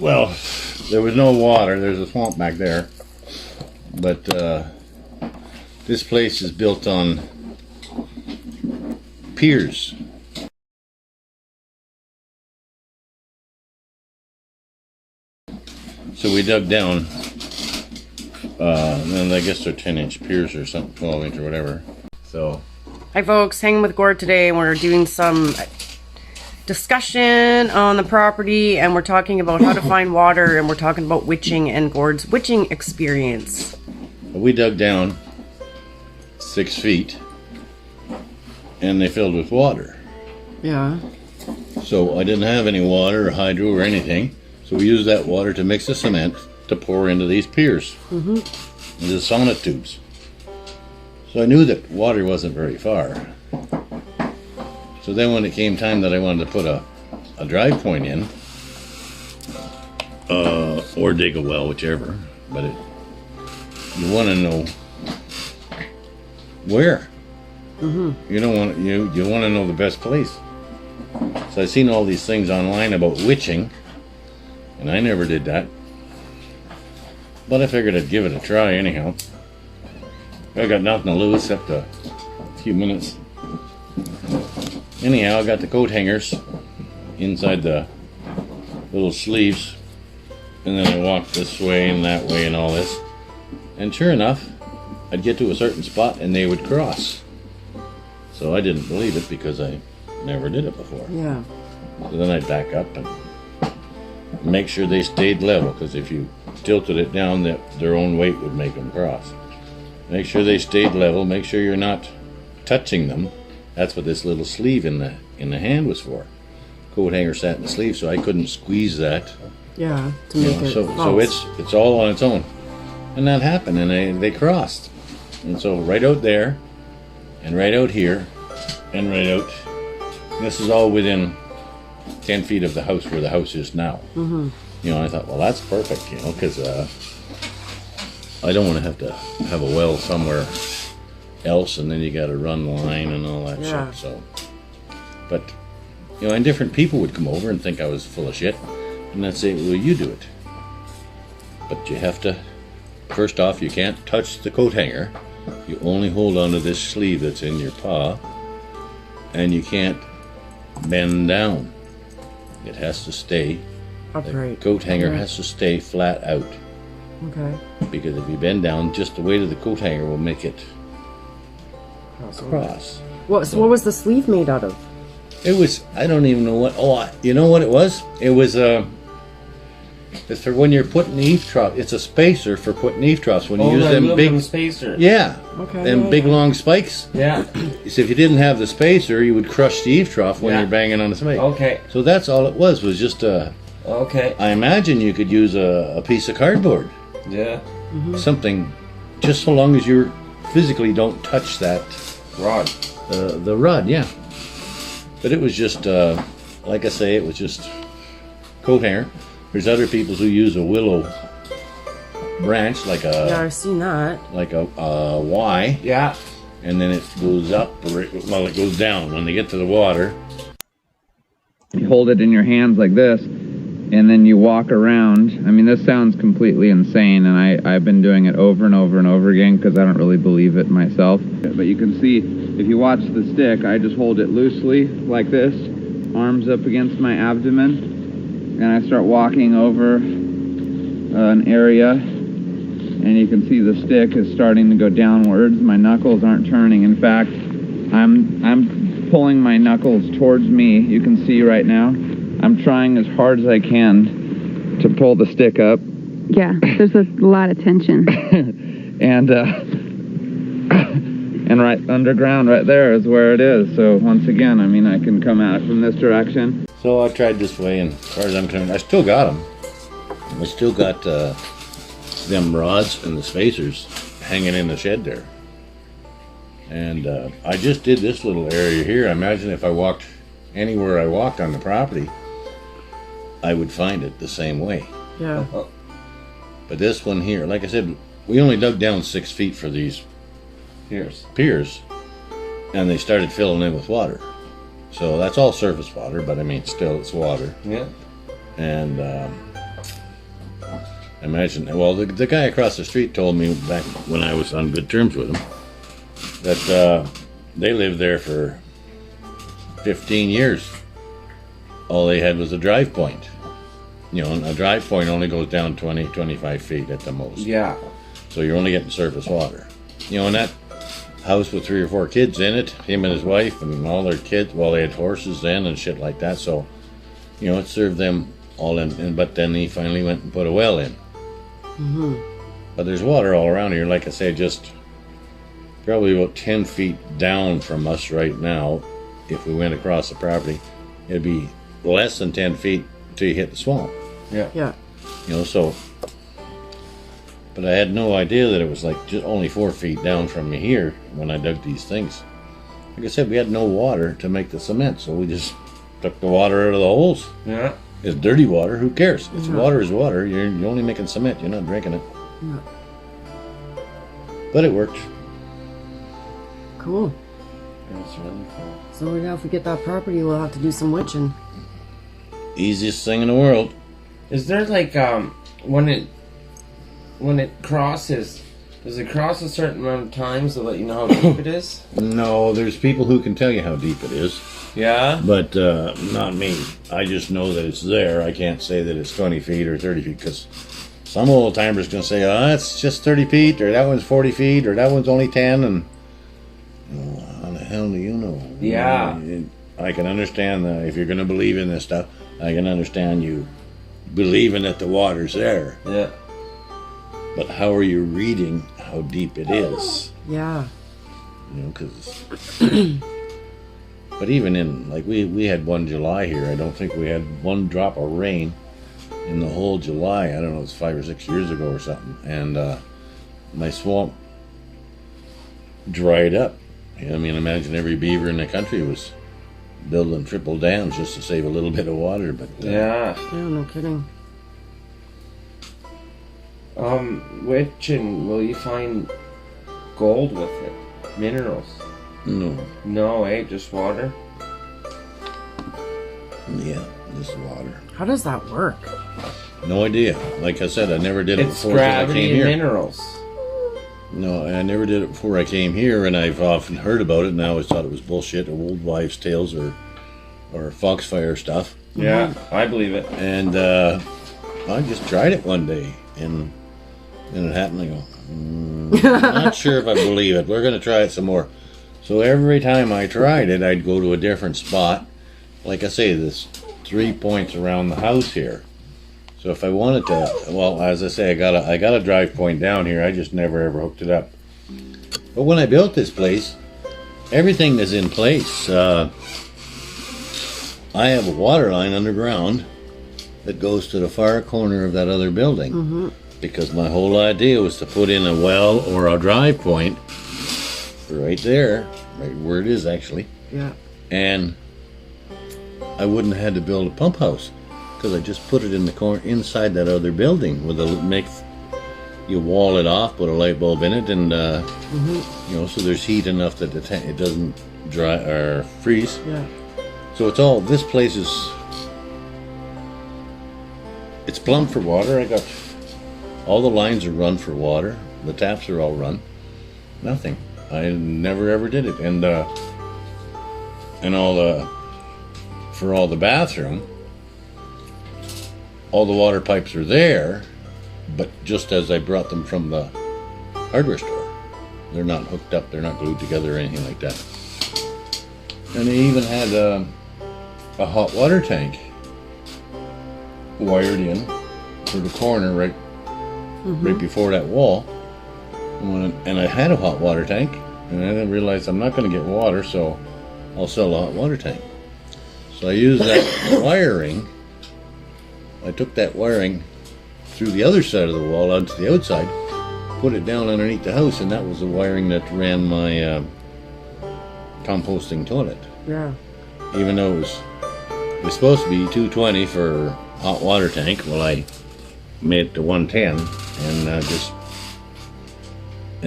Well, there was no water. There's a swamp back there. But this place is built on piers. So we dug down, and I guess they're 10-inch piers or something, 12-inch or whatever. So, hi folks, hanging with Gord today, and we're doing some discussion on the property, and we're talking about how to find water, and we're talking about witching and Gord's witching experience. we dug down 6 feet, and they filled with water. Yeah. So I didn't have any water or hydro or anything, so we used that water to mix the cement to pour into these piers. Mm-hmm. The sonotubes. So I knew that water wasn't very far. So then when it came time that I wanted to put a drive point in, or dig a well, whichever, but you want to know where. Mm-hmm. You don't want you want to know the best place. So I seen all these things online about witching, and I never did that. But I figured I'd give it a try anyhow. I got nothing to lose except a few minutes. Anyhow, I got the coat hangers inside the little sleeves, and then I walked this way and that way and all this. And sure enough, I'd get to a certain spot and they would cross. So I didn't believe it because I never did it before. Yeah. So then I'd back up and make sure they stayed level, because if you tilted it down, their own weight would make them cross. Make sure they stayed level. Make sure you're not touching them. That's what this little sleeve in the hand was for. Coat hanger sat in the sleeve, so I couldn't squeeze that. Yeah, to make it so false. it's all on its own. And that happened, and they crossed. And so right out there, and right out here, and right out. This is all within 10 feet of the house where the house is now. Mm-hmm. I thought, well, that's perfect, because I don't want to have a well somewhere else, and then you got to run the line and all that shit. So, but and different people would come over and think I was full of shit, and I'd say, well, you do it. But you have to. First off, you can't touch the coat hanger. You only hold onto this sleeve that's in your paw, and you can't bend down. It has to stay upright. The coat hanger has to stay flat out. Okay. Because if you bend down, just the weight of the coat hanger will make it cross. What was the sleeve made out of? It was, I don't even know what, you know what it was? It was it's for when you're putting eave troughs. It's a spacer for putting eave troughs. When you use them big spacer. Yeah. Okay. Them big long spikes. Yeah. So if you didn't have the spacer, you would crush the eave trough when you're banging on the spike. Okay. So that's all it was just okay. I imagine you could use a piece of cardboard. Yeah. Mm-hmm. Something, just so long as you physically don't touch that rod. The rod, yeah. But it was just, like I say, it was just coat hanger. There's other people who use a willow branch, like Yeah, I've seen that. like a Y. Yeah. And then it goes up, well, it goes down when they get to the water. You hold it in your hands like this, and then you walk around. I mean, this sounds completely insane, and I've been doing it over and over and over again because I don't really believe it myself. But you can see, if you watch the stick, I just hold it loosely like this, arms up against my abdomen, and I start walking over an area, and you can see the stick is starting to go downwards. My knuckles aren't turning. In fact, I'm pulling my knuckles towards me. You can see right now. I'm trying as hard as I can to pull the stick up. Yeah, there's a lot of tension. and right underground right there is where it is. So once again, I mean, I can come at it from this direction. So I tried this way, and as far as I'm concerned, I still got them. I still got them rods and the spacers hanging in the shed there. And I just did this little area here. I imagine if I walked anywhere I walked on the property, I would find it the same way. Yeah. But this one here, like I said, we only dug down 6 feet for these piers, and they started filling in with water. So that's all surface water, but I mean, still it's water. Yeah. And I imagine. Well, the guy across the street told me back when I was on good terms with him that they lived there for 15 years. All they had was a drive point. You know, and a drive point only goes down 20, 25 feet at the most. Yeah. So you're only getting surface water. You know, and that house with 3 or 4 kids in it, him and his wife and all their kids, well, they had horses then and shit like that. So, you know, it served them all in. But then he finally went and put a well in. Mm-hmm. But there's water all around here. Like I say, just probably about 10 feet down from us right now. If we went across the property, it'd be less than 10 feet till you hit the swamp. Yeah. Yeah. You know, so, but I had no idea that it was like just only 4 feet down from me here when I dug these things. Like I said, we had no water to make the cement, so we just took the water out of the holes. Yeah. It's dirty water, who cares? It's water is water. You're only making cement, you're not drinking it. Yeah. But it worked. Cool. That's really cool. So yeah, if we get that property, we'll have to do some witching. Easiest thing in the world. Is there like when it crosses, does it cross a certain amount of times to let you know how deep it is? No, there's people who can tell you how deep it is, Yeah. but not me. I just know that it's there. I can't say that it's 20 feet or 30 feet because some old timer's going to say, oh, it's just 30 feet, or that one's 40 feet, or that one's only 10, and you know, how the hell do you know? Yeah. I can understand that if you're going to believe in this stuff, I can understand you believing that the water's there. Yeah. But how are you reading how deep it is? Yeah. You know, because... But even in, like, we had one July here. I don't think we had one drop of rain in the whole July. I don't know, it's 5 or 6 years ago or something. And my swamp dried up. I mean, imagine every beaver in the country was building triple dams just to save a little bit of water. But Yeah. Yeah, no kidding. Which and will you find gold with it? Minerals? no, No, eh? Just water? yeah, just water. How does that work? No idea. Like I said, I never did it It's before I gravity came and here. minerals. No, I never did it before I came here, and I've often heard about it, and I always thought it was bullshit, or old wives' tales, or foxfire stuff. Yeah, I believe it. And I just tried it one day, and then it happened. I go, not sure if I believe it. We're going to try it some more. So every time I tried it, I'd go to a different spot. Like I say, there's 3 points around the house here. So if I wanted to, well, as I say, I got a drive point down here. I just never ever hooked it up. But when I built this place, everything is in place. I have a water line underground that goes to the far corner of that other building. Because my whole idea was to put in a well or a drive point right there, right where it is actually. Yeah. And I wouldn't have had to build a pump house. Because I just put it in the corner inside that other building with you wall it off, put a light bulb in it, and you know, so there's heat enough that it doesn't dry or freeze. Yeah. So this place it's plumbed for water. I got all the lines are run for water. The taps are all run. Nothing. I never ever did it, and for all the bathroom. All the water pipes are there, but just as I brought them from the hardware store. They're not hooked up, they're not glued together or anything like that. And they even had a hot water tank wired in for the corner right before that wall. And I had a hot water tank, and I then realized I'm not going to get water, so I'll sell a hot water tank. So I used that wiring. I took that wiring through the other side of the wall onto the outside, put it down underneath the house, and that was the wiring that ran my composting toilet. Yeah. Even though it was supposed to be 220 for hot water tank, well, I made it to 110, and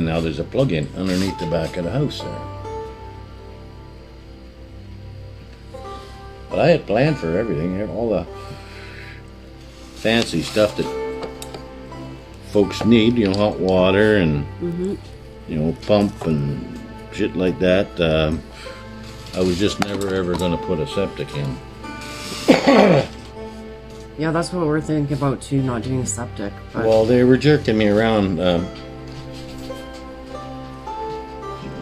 now there's a plug-in underneath the back of the house there. But I had planned for everything, all the fancy stuff that folks need, hot water and pump and shit like that. I was just never ever going to put a septic in. Yeah, that's what we're thinking about too, not doing a septic. But Well, they were jerking me around.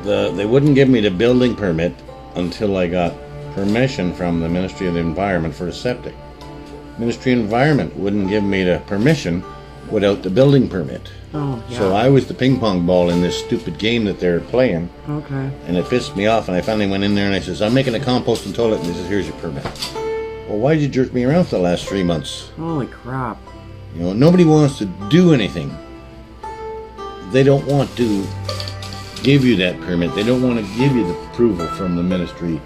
They wouldn't give me the building permit until I got permission from the Ministry of the Environment for a septic. Ministry of Environment wouldn't give me the permission without the building permit. oh yeah. So I was the ping pong ball in this stupid game that they're playing, Okay. and it pissed me off. And I finally went in there and I says, "I'm making a compost and toilet," and they says, "Here's your permit." Well, why did you jerk me around for the last 3 months? Holy crap. Nobody wants to do anything. They don't want to give you that permit. They don't want to give you the approval from the ministry.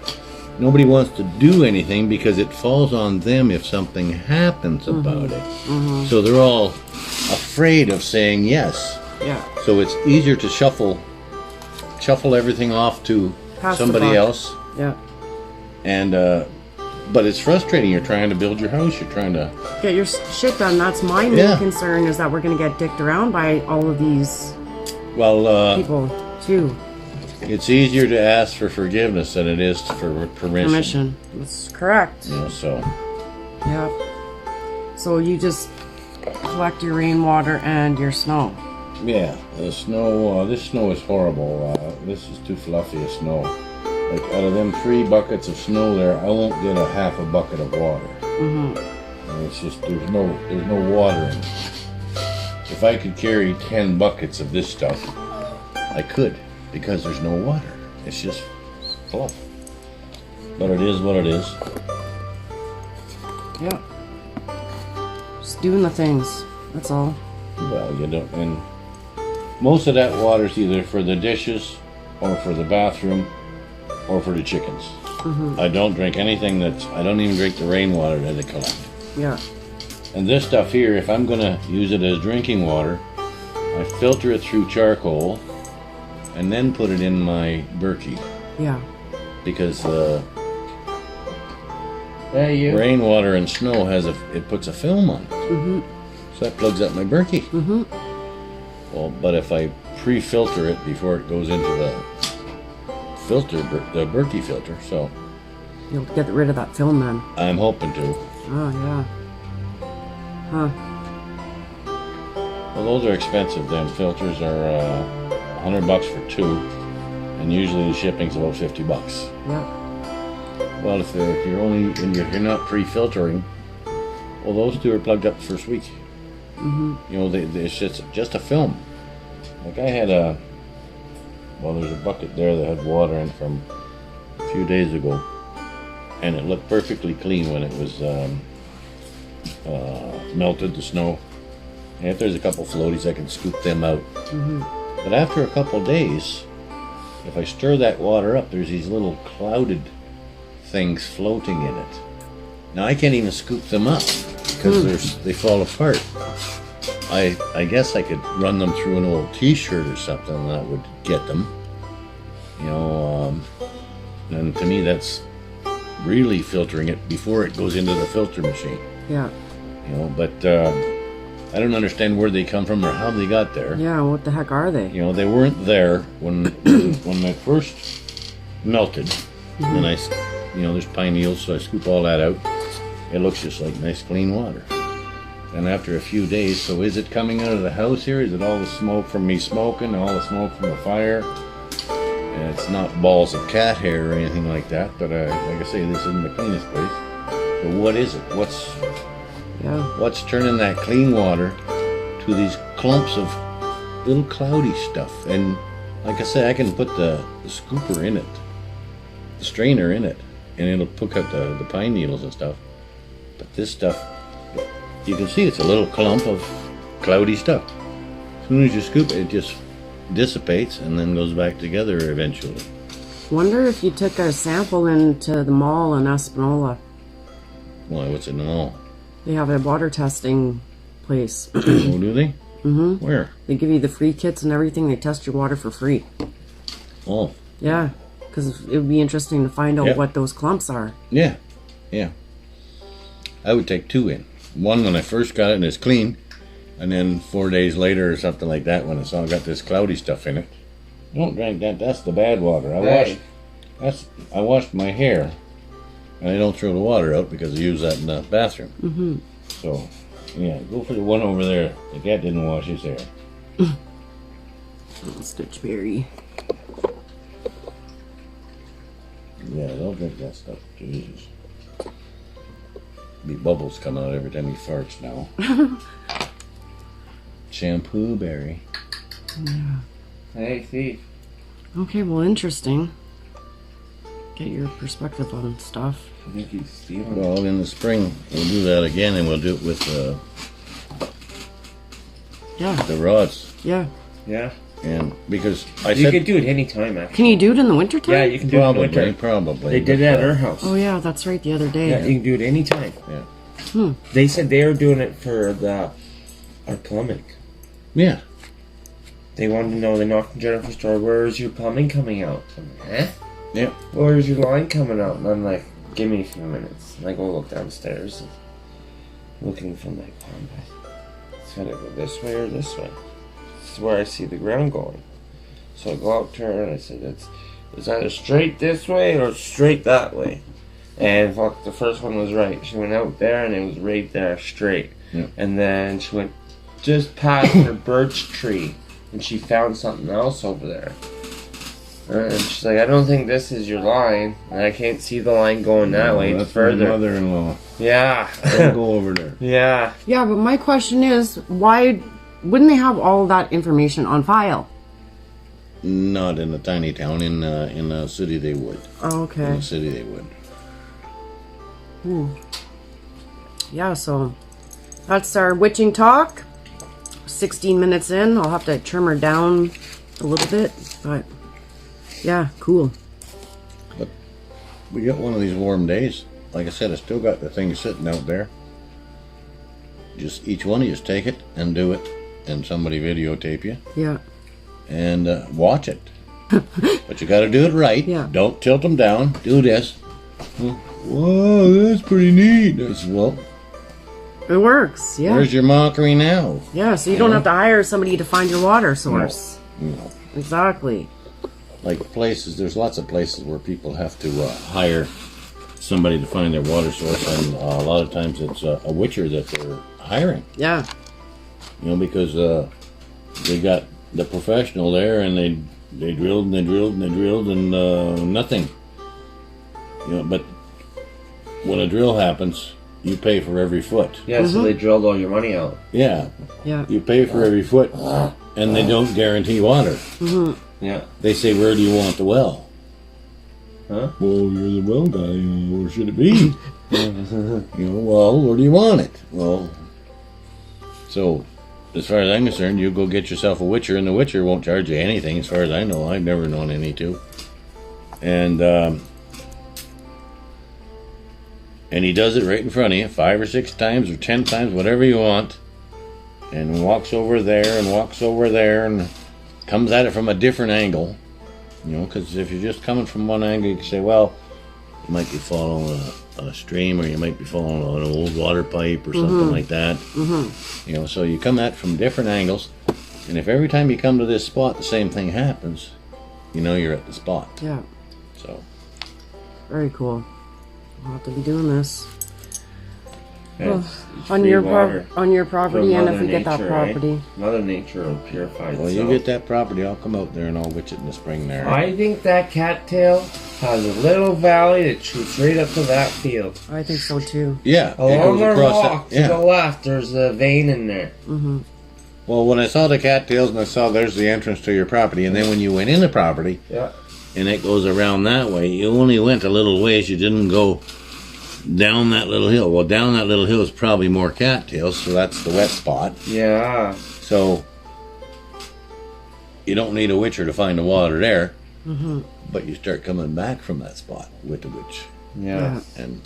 Nobody wants to do anything because it falls on them if something happens about it. So they're all afraid of saying yes. Yeah. So it's easier to shuffle everything off to Pass the somebody buck. else. Yeah. And but it's frustrating. You're trying to build your house. You're trying to. Get your shit done. That's my main Yeah. concern, is that we're going to get dicked around by all of these Well, people too. it's easier to ask for forgiveness than it is for permission. That's correct. So Yeah. So you just collect your rainwater and your snow. yeah, the snow. This snow is horrible. This is too fluffy a snow. Like out of them 3 buckets of snow there, I won't get a half a bucket of water. And it's just there's no water in it. If I could carry 10 buckets of this stuff, I could, because there's no water. It's just fluff. But it is what it is. Yeah. Just doing the things. That's all. Well, you don't, and most of that water's either for the dishes, or for the bathroom, or for the chickens. I don't drink anything I don't even drink the rainwater that I collect. Yeah. And this stuff here, if I'm gonna use it as drinking water, I filter it through charcoal, and then put it in my Berkey, Yeah. because Hey, you. rainwater and snow it puts a film on it. So that plugs up my Berkey. Well, but if I pre-filter it before it goes into the Berkey filter, so You'll get rid of that film then. I'm hoping to. Oh, yeah. Huh. Well, those are expensive. Them filters are $100 for 2, and usually the shipping's about $50. Yeah. Well, if you're not pre-filtering, well, those 2 are plugged up the first week. It's just a film. Like I had there's a bucket there that had water in from a few days ago, and it looked perfectly clean when it was melted, the snow. And if there's a couple floaties, I can scoop them out. But after a couple days, if I stir that water up, there's these little clouded things floating in it. Now I can't even scoop them up because they fall apart. I guess I could run them through an old t-shirt or something, and that would get them. And to me that's really filtering it before it goes into the filter machine. Yeah. But I don't understand where they come from or how they got there. Yeah, what the heck are they? They weren't there when they first melted. And there's pine needles, so I scoop all that out. It looks just like nice clean water. And after a few days, so is it coming out of the house here? Is it all the smoke from me smoking, all the smoke from the fire? And it's not balls of cat hair or anything like that, but like I say, this isn't the cleanest place. But what is it? What's turning that clean water to these clumps of little cloudy stuff? And like I say, I can put the scooper in it, the strainer in it, and it'll pick up the pine needles and stuff. But this stuff, you can see it's a little clump of cloudy stuff. As soon as you scoop it, it just dissipates and then goes back together eventually. Wonder if you took a sample into the mall in Espanola. Why, what's in the mall? They have a water testing place. Oh, do they? Where? They give you the free kits and everything. They test your water for free. Oh. Yeah, because it would be interesting to find out Yep. what those clumps are. Yeah. I would take 2 in. One when I first got it and it's clean, And then 4 days later or something like that, when it's all got this cloudy stuff in it, don't drink that. That's the bad water. I washed my hair, and I don't throw the water out because I use that in the bathroom. Mm-hmm. So, yeah, go for the one over there. The cat didn't wash his hair. Stitchberry. Yeah, don't drink that stuff. Jesus. Be bubbles coming out every time he farts now. Shampoo berry. Yeah. Hey, thief. Okay, well, interesting. Get your perspective on stuff. I think he's stealing. Well, in the spring, we'll do that again, and we'll do it with Yeah. the rods. Yeah. Yeah. And because You could do it anytime, actually. Can you do it in the wintertime? Yeah, you can do it in the winter. Probably. They did it at our house. Oh, yeah, that's right, the other day. Yeah, you can do it anytime. Yeah. They said they were doing it for our plumbing. Yeah. They wanted to know, they knocked on Jennifer's door, where's your plumbing coming out? I'm like, huh? Yeah. Where's your line coming out? And I'm like, give me a few minutes. And I go look downstairs, looking from my pond. It's gotta go this way or this way. This is where I see the ground going. So I go out to her and I said, it's either straight this way or straight that way. And fuck, the first one was right. She went out there and it was right there straight. Yeah. And then she went just past her birch tree and she found something else over there. And she's like, I don't think this is your line. And I can't see the line going that way. It's That's further. my mother-in-law. Yeah. Don't go over there. Yeah. Yeah, but my question is, why wouldn't they have all that information on file? Not in a tiny town. In a city, they would. Oh, In okay. a city, they would. Yeah, so that's our witching talk. 16 minutes in. I'll have to trim her down a little bit, but yeah, cool. We got one of these warm days. Like I said, I still got the thing sitting out there. Just each one of you take it and do it, and somebody videotape you Yeah. and watch it. But you got to do it right. Yeah. Don't tilt them down. Do this. Whoa, that's pretty neat. I said, well, It works, yeah. where's your mockery now? Yeah, so you don't have to hire somebody to find your water source. No. Exactly. Like places, there's lots of places where people have to hire somebody to find their water source, and a lot of times it's a witcher that they're hiring. Yeah. You know, because they got the professional there, and they drilled and they drilled and they drilled, and nothing. You know, but when a drill happens, you pay for every foot. Yeah, so they drilled all your money out. Yeah, Yeah. you pay for every foot, and they don't guarantee water. Yeah. They say, where do you want the well? Huh? Well, you're the well guy. Where should it be? You know, well, where do you want it? Well, so as far as I'm concerned, you go get yourself a witcher, and the witcher won't charge you anything. As far as I know, I've never known any to. And he does it right in front of you, 5 or 6 times or 10 times, whatever you want, and walks over there and walks over there and comes at it from a different angle. You know, because if you're just coming from one angle, you can say, well, you might be following a stream, or you might be following an old water pipe or something like that. You know, so you come at it from different angles, and if every time you come to this spot the same thing happens, you know you're at the spot. Yeah. So Very cool. I'll have to be doing this. Yeah, On free your water on your property, from and if Mother we get that Nature, eh? property. Mother Nature will purify well, itself. you get that property, I'll come out there and I'll witch it in the spring there. I think that cattail has a little valley that shoots right up to that field. I think so too. Yeah, it Along goes our across walk that. to Yeah. the left, there's a vein in there. Well, when I saw the cattails and I saw there's the entrance to your property, and then when you went in the property Yeah. and it goes around that way, you only went a little ways. You didn't go down that little hill. Well, down that little hill is probably more cattails, so that's the wet spot. Yeah. So you don't need a witcher to find the water there, but you start coming back from that spot with the witch Yeah. and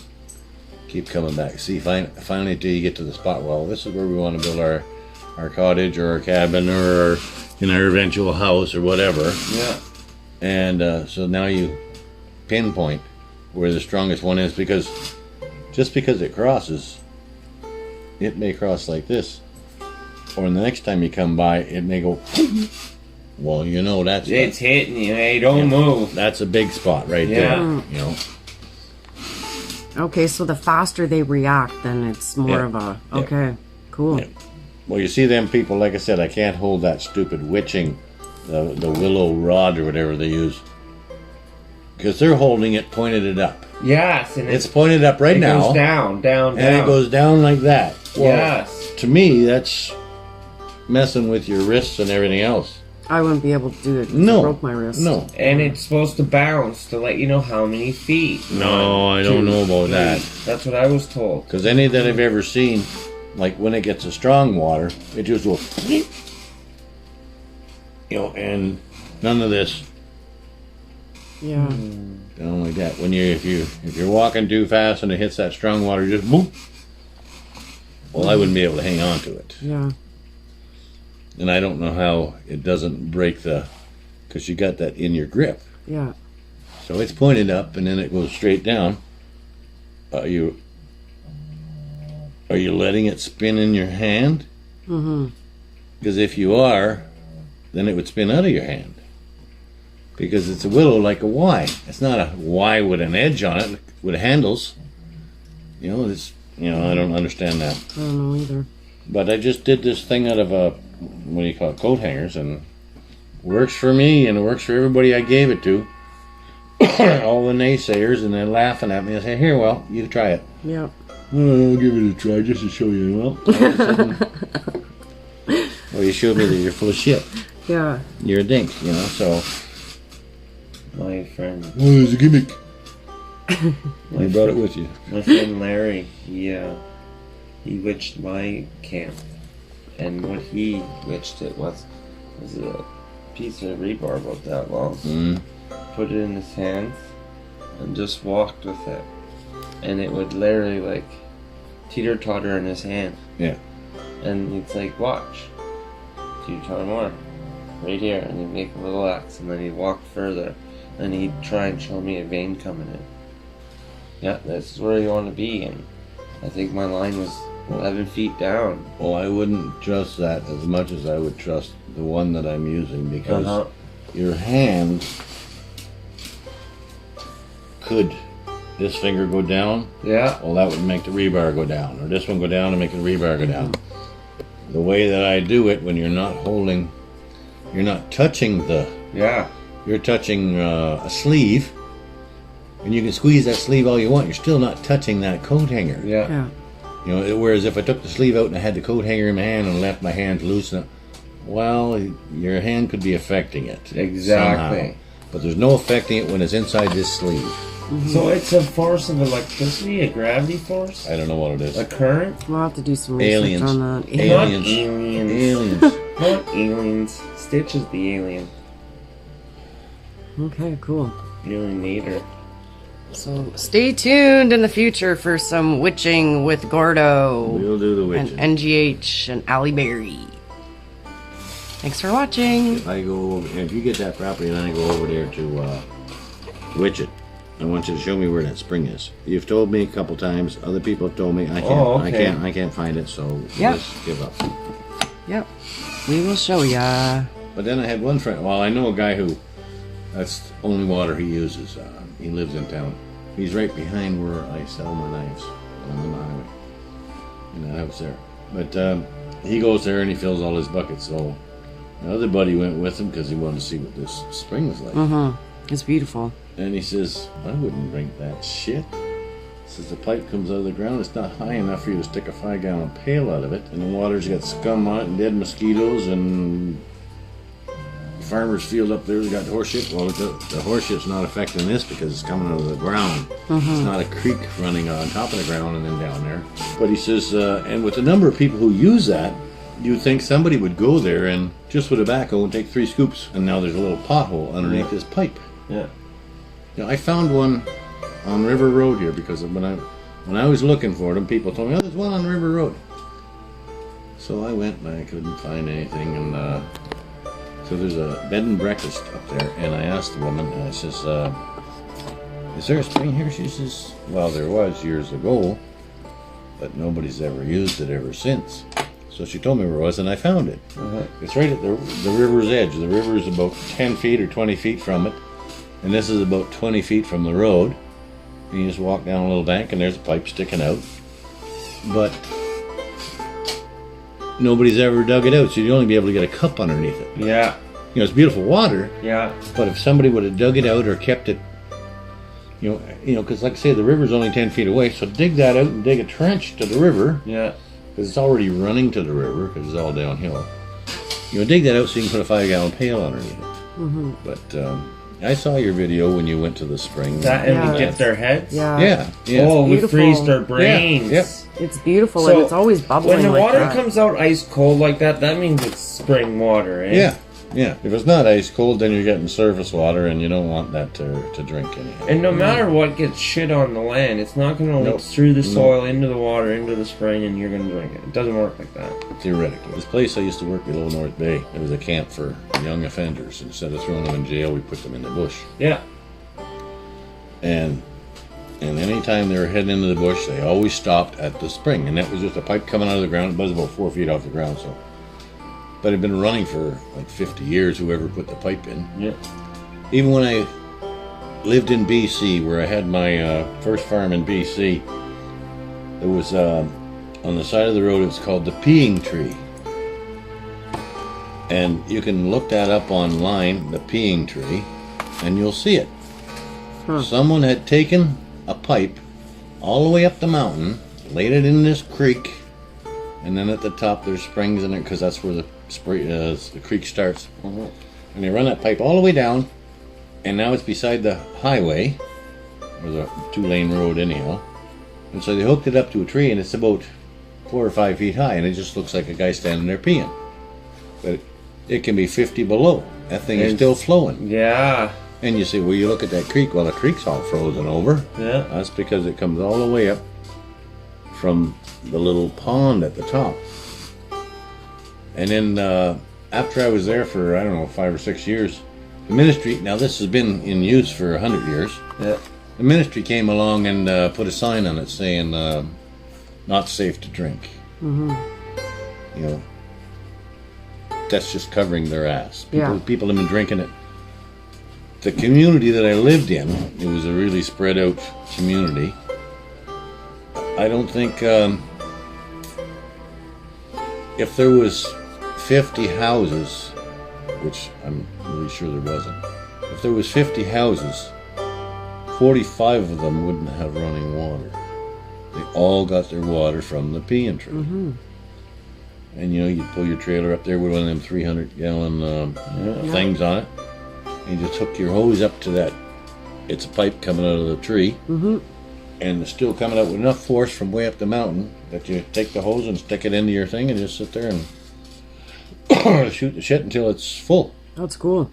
keep coming back. See, finally till you get to the spot, well, this is where we want to build our cottage or our cabin or in our eventual house or whatever. Yeah. And so now you pinpoint where the strongest one is, because just because it crosses, it may cross like this, or the next time you come by, it may go. Well, you know that's It's hitting you. Hey, don't move. That's a big spot right there. You know. Okay, so the faster they react, then it's more of a okay, cool. Yeah. Well, you see them people. Like I said, I can't hold that stupid witching, the willow rod or whatever they use, because they're holding it, pointed it up. Yes, and It's pointed up right now. It goes down, and it goes down like that. Well, yes. To me, that's messing with your wrists and everything else. I wouldn't be able to do it. No. I broke my wrist. No. And it's supposed to bounce to let you know how many feet. No, I don't know about that. That's what I was told. Because any that I've ever seen, like when it gets a strong water, it just will, you know, and none of this Yeah. down like that. When if you're walking too fast and it hits that strong water, just boom. Well, I wouldn't be able to hang on to it. Yeah. And I don't know how it doesn't break because you got that in your grip. Yeah. So it's pointed up and then it goes straight down. Are you letting it spin in your hand? Mm-hmm. Because if you are, then it would spin out of your hand. Because it's a willow like a Y. It's not a Y with an edge on it, with handles. I don't understand that. I don't know either. But I just did this thing out of what do you call it, coat hangers, and it works for me and it works for everybody I gave it to. All the naysayers, and they're laughing at me. I say, here, well, you try it. Yeah. I'll give it a try just to show you. Well, all of a sudden, well, you showed me that you're full of shit. Yeah. You're a dink, so. My friend. Oh, it's a gimmick. You brought it with you. My friend Larry, he witched my camp. And what he witched it was a piece of rebar about that long. Mm. Put it in his hands and just walked with it. And it would literally like teeter-totter in his hand. Yeah. And it's like, watch. Teeter-totter more. Right here. And he'd make a little X and then he'd walk further. And he'd try and show me a vein coming in. Yeah, this is where you want to be. And I think my line was 11 feet down. Well, I wouldn't trust that as much as I would trust the one that I'm using, because your hand could, this finger go down? Yeah. Well, that would make the rebar go down. Or this one go down and make the rebar go down. The way that I do it, when you're not holding, you're not touching you're touching a sleeve, and you can squeeze that sleeve all you want. You're still not touching that coat hanger. Yeah. Whereas if I took the sleeve out and I had the coat hanger in my hand and left my hands loose, well, your hand could be affecting it. Exactly. Somehow. But there's no affecting it when it's inside this sleeve. Mm-hmm. So it's a force of electricity, a gravity force? I don't know what it is. A current? We'll have to do some research Aliens. on that. Aliens. Aliens. Not aliens. Stitch is the alien. Okay, cool. Alienator. So stay tuned in the future for some witching with Gordo. We'll do the witching. And NGH and Allie Berry. Thanks for watching. If you get that property and I go over there to witch it, I want you to show me where that spring is. You've told me a couple times. Other people have told me. I can't. I can't find it. So just give up. Yep. We will show ya. But then I had one friend. Well, I know a guy who. That's the only water he uses. He lives in town. He's right behind where I sell my knives on the highway. In that house there. But he goes there and he fills all his buckets. So the other buddy went with him because he wanted to see what this spring was like. It's beautiful. And he says, I wouldn't drink that shit. He says the pipe comes out of the ground. It's not high enough for you to stick a 5-gallon pail out of it. And the water's got scum on it and dead mosquitoes and farmer's field up there's got horse shit. Well, the horse shit's not affecting this because it's coming out of the ground. It's not a creek running on top of the ground and then down there. But he says, and with the number of people who use that, you'd think somebody would go there and just with a backhoe and take 3 scoops. And now there's a little pothole underneath this pipe. Yeah. I found one on River Road here because when I was looking for them, people told me, oh, there's one on River Road. So I went and I couldn't find anything, and so there's a bed and breakfast up there, and I asked the woman, and I says, is there a spring here? She says, well, there was years ago, but nobody's ever used it ever since. So she told me where it was, and I found it. It's right at the river's edge. The river is about 10 feet or 20 feet from it, and this is about 20 feet from the road. And you just walk down a little bank, and there's a pipe sticking out. But nobody's ever dug it out, so you'd only be able to get a cup underneath it. Yeah. You know, it's beautiful water. Yeah. But if somebody would have dug it out or kept it, you know, because like I say, the river's only 10 feet away, so dig that out and dig a trench to the river. Yeah. Because it's already running to the river, because it's all downhill. You know, dig that out so you can put a 5-gallon pail underneath it. But I saw your video when you went to the spring. That and we get their heads? Yeah. Oh, we beautiful. freeze their brains. Yeah. It's beautiful, So, and it's always bubbling. When the like water that. comes out ice cold like that, that means it's spring water, eh? Yeah. If it's not ice cold, then you're getting surface water, and you don't want that to drink anyhow. And no matter what gets shit on the land, it's not going to leak through the soil, into the water, into the spring, and you're going to drink it. It doesn't work like that. Theoretically. This place I used to work below North Bay, there was a camp for young offenders. Instead of throwing them in jail, we put them in the bush. Yeah. And anytime they were heading into the bush, they always stopped at the spring. And that was just a pipe coming out of the ground. It was about 4 feet off the ground, so. But it had been running for like 50 years, whoever put the pipe in. Yeah. Even when I lived in BC, where I had my first farm in BC, there was, on the side of the road, it's called the peeing tree. And you can look that up online, the peeing tree, and you'll see it. Someone had taken a pipe all the way up the mountain, laid it in this creek, and then at the top there's springs in it, because that's where the creek starts. And they run that pipe all the way down, and now it's beside the highway, or the 2-lane road anyhow. And so they hooked it up to a tree, and it's about 4 or 5 feet high, and it just looks like a guy standing there peeing. But it can be 50 below. That thing is still flowing. Yeah. And you say, well, you look at that creek, well, the creek's all frozen over. Yeah. That's because it comes all the way up from the little pond at the top. And then after I was there for, I don't know, 5 or 6 years, the ministry, now this has been in use for 100 years. Yeah. The ministry came along and put a sign on it saying, not safe to drink. You know, that's just covering their ass. People have been drinking it. The community that I lived in, it was a really spread out community. I don't think, if there was 50 houses, which I'm really sure there wasn't, if there was 50 houses, 45 of them wouldn't have running water. They all got their water from the peeing tree. And you know, you pull your trailer up there with one of them 300-gallon things on it, and you just hook your hose up to that. It's a pipe coming out of the tree, and it's still coming out with enough force from way up the mountain that you take the hose and stick it into your thing and just sit there and shoot the shit until it's full. That's cool.